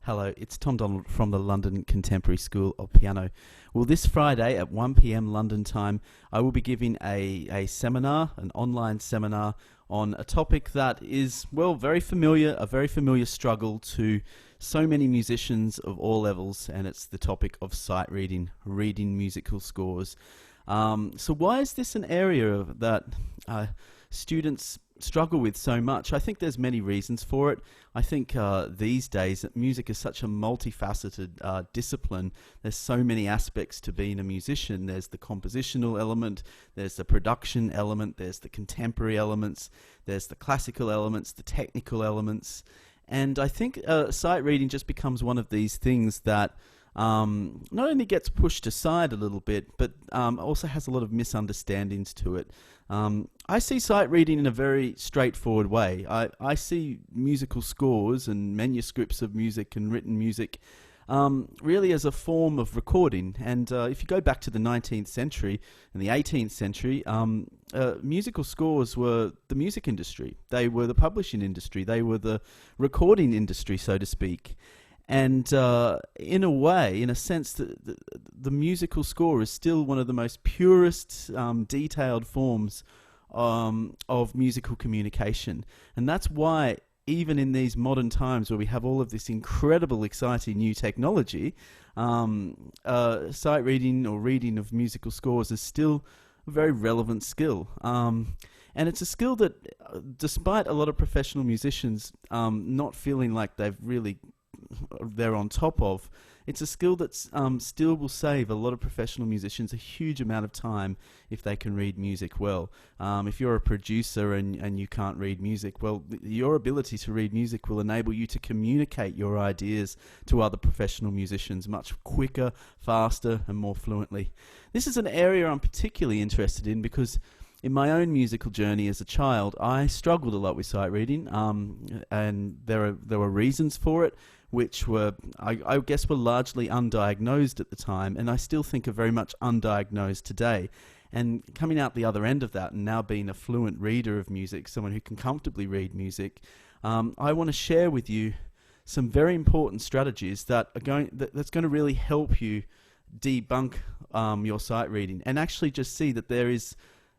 Hello, it's Tom Donald from the London Contemporary School of Piano. Well, this Friday at 1 p.m. London time, I will be giving a seminar, an online seminar, on a topic that is, well, very familiar, a very familiar struggle to so many musicians of all levels, and it's the topic of sight reading, reading musical scores. So why is this an area that students struggle with so much? I think there's many reasons for it. I think these days that music is such a multifaceted discipline. There's so many aspects to being a musician. There's the compositional element, there's the production element, there's the contemporary elements, there's the classical elements, the technical elements. And I think sight reading just becomes one of these things that not only gets pushed aside a little bit, but also has a lot of misunderstandings to it. I see sight reading in a very straightforward way. I see musical scores and manuscripts of music and written music really as a form of recording. And if you go back to the 19th century and the 18th century, musical scores were the music industry. They were the publishing industry. They were the recording industry, so to speak. And in a way, in a sense, the musical score is still one of the most purest, detailed forms of musical communication. And that's why, even in these modern times where we have all of this incredible, exciting new technology, sight reading or reading of musical scores is still a very relevant skill. And it's a skill that, despite a lot of professional musicians not feeling like they're on top of, it's a skill that still will save a lot of professional musicians a huge amount of time if they can read music well. If you're a producer and you can't read music, well, your ability to read music will enable you to communicate your ideas to other professional musicians much quicker, faster, and more fluently. This is an area I'm particularly interested in because in my own musical journey as a child, I struggled a lot with sight reading, and there were reasons for it, which were, I guess, were largely undiagnosed at the time, and I still think are very much undiagnosed today. And coming out the other end of that, and now being a fluent reader of music, someone who can comfortably read music, I want to share with you some very important strategies that's going to really help you debunk your sight reading, and actually just see that there is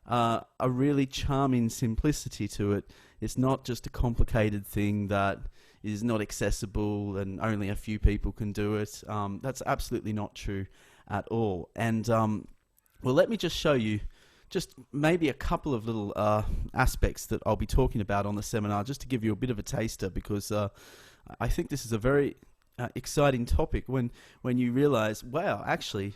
a really charming simplicity to it. It's not just a complicated thing that is not accessible and only a few people can do it. That's absolutely not true at all. And well, let me just show you just maybe a couple of little aspects that I'll be talking about on the seminar, just to give you a bit of a taster, because I think this is a very exciting topic when you realize, wow, actually,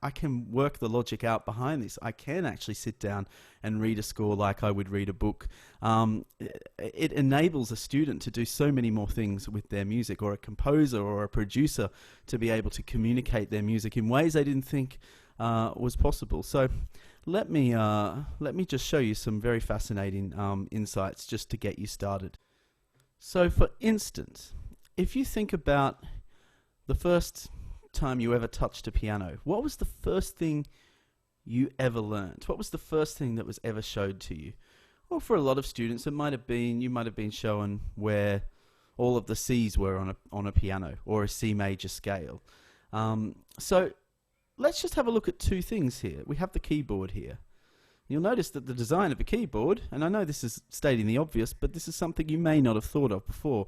I can work the logic out behind this. I can actually sit down and read a score like I would read a book. It enables a student to do so many more things with their music, or a composer or a producer to be able to communicate their music in ways they didn't think was possible. So let me just show you some very fascinating insights just to get you started. So for instance, if you think about the first time you ever touched a piano, what was the first thing you ever learned? What was the first thing that was ever showed to you? Well, for a lot of students, you might have been shown where all of the C's were on a piano, or a C major scale. So let's just have a look at two things here. We have the keyboard here. You'll notice that the design of the keyboard, and I know this is stating the obvious, but this is something you may not have thought of before.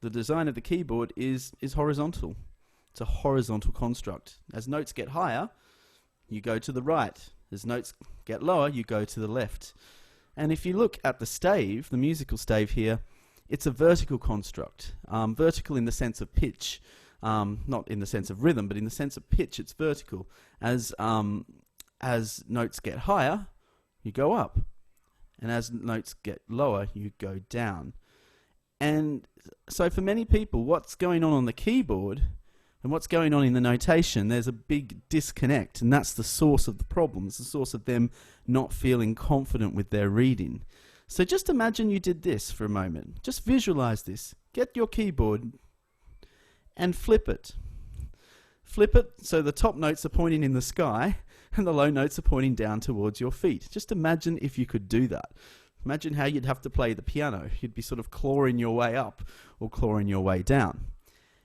The design of the keyboard is horizontal. It's a horizontal construct. As notes get higher, you go to the right. As notes get lower, you go to the left. And if you look at the stave, the musical stave here, it's a vertical construct. Vertical in the sense of pitch, not in the sense of rhythm, but in the sense of pitch, it's vertical. As notes get higher, you go up. And as notes get lower, you go down. And so for many people, what's going on the keyboard and what's going on in the notation, there's a big disconnect, and that's the source of the problem. It's the source of them not feeling confident with their reading. So just imagine you did this for a moment. Just visualize this. Get your keyboard and flip it. Flip it so the top notes are pointing in the sky and the low notes are pointing down towards your feet. Just imagine if you could do that. Imagine how you'd have to play the piano. You'd be sort of clawing your way up or clawing your way down.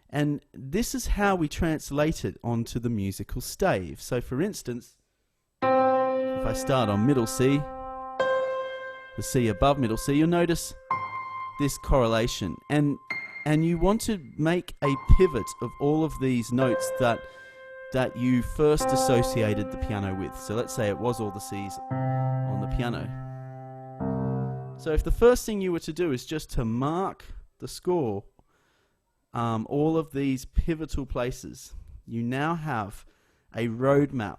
And this is how we translate it onto the musical stave. So for instance, if I start on middle C, the C above middle C, you'll notice this correlation. And you want to make a pivot of all of these notes that you first associated the piano with. So let's say it was all the C's on the piano. So if the first thing you were to do is just to mark the score, all of these pivotal places, you now have a roadmap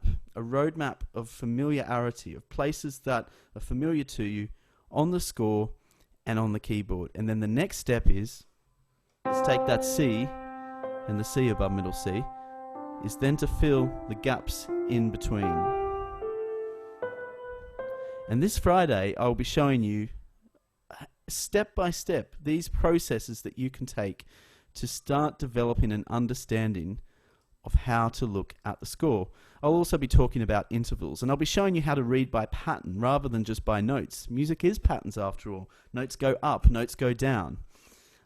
of familiarity, of places that are familiar to you on the score and on the keyboard. And then the next step is, let's take that C and the C above middle C, is then to fill the gaps in between. And this Friday, I'll be showing you step by step these processes that you can take to start developing an understanding of how to look at the score. I'll also be talking about intervals, and I'll be showing you how to read by pattern rather than just by notes. Music is patterns after all. Notes go up, notes go down.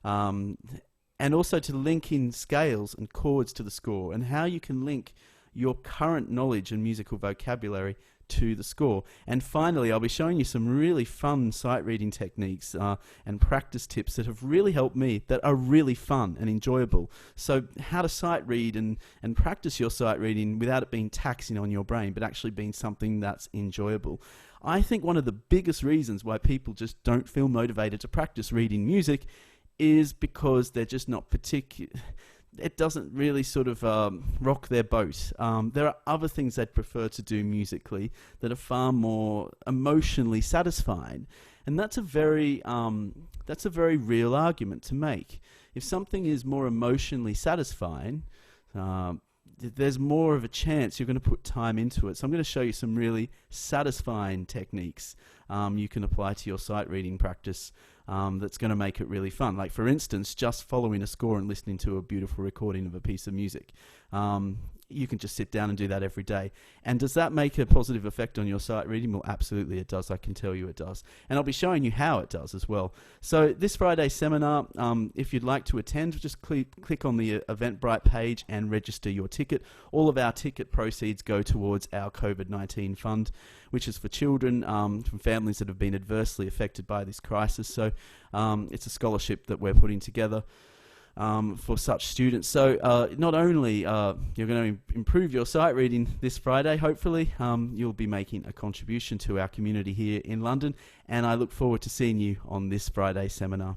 And also to link in scales and chords to the score, and how you can link your current knowledge and musical vocabulary to the score. And finally, I'll be showing you some really fun sight reading techniques and practice tips that have really helped me, that are really fun and enjoyable. So how to sight read and practice your sight reading without it being taxing on your brain, but actually being something that's enjoyable. I think one of the biggest reasons why people just don't feel motivated to practice reading music is because they're just not particular. It doesn't really sort of rock their boat. There are other things they'd prefer to do musically that are far more emotionally satisfying, and that's a very real argument to make. If something is more emotionally satisfying, there's more of a chance you're going to put time into it. So I'm going to show you some really satisfying techniques you can apply to your sight reading practice that's going to make it really fun. Like for instance, just following a score and listening to a beautiful recording of a piece of music. You can just sit down and do that every day. And does that make a positive effect on your sight reading? Well, absolutely it does. I can tell you it does. And I'll be showing you how it does as well. So this Friday seminar, if you'd like to attend, just click on the Eventbrite page and register your ticket. All of our ticket proceeds go towards our COVID-19 fund, which is for children from families that have been adversely affected by this crisis. So it's a scholarship that we're putting together for such students. So not only you're going to improve your sight reading this Friday, hopefully you'll be making a contribution to our community here in London, and I look forward to seeing you on this Friday seminar.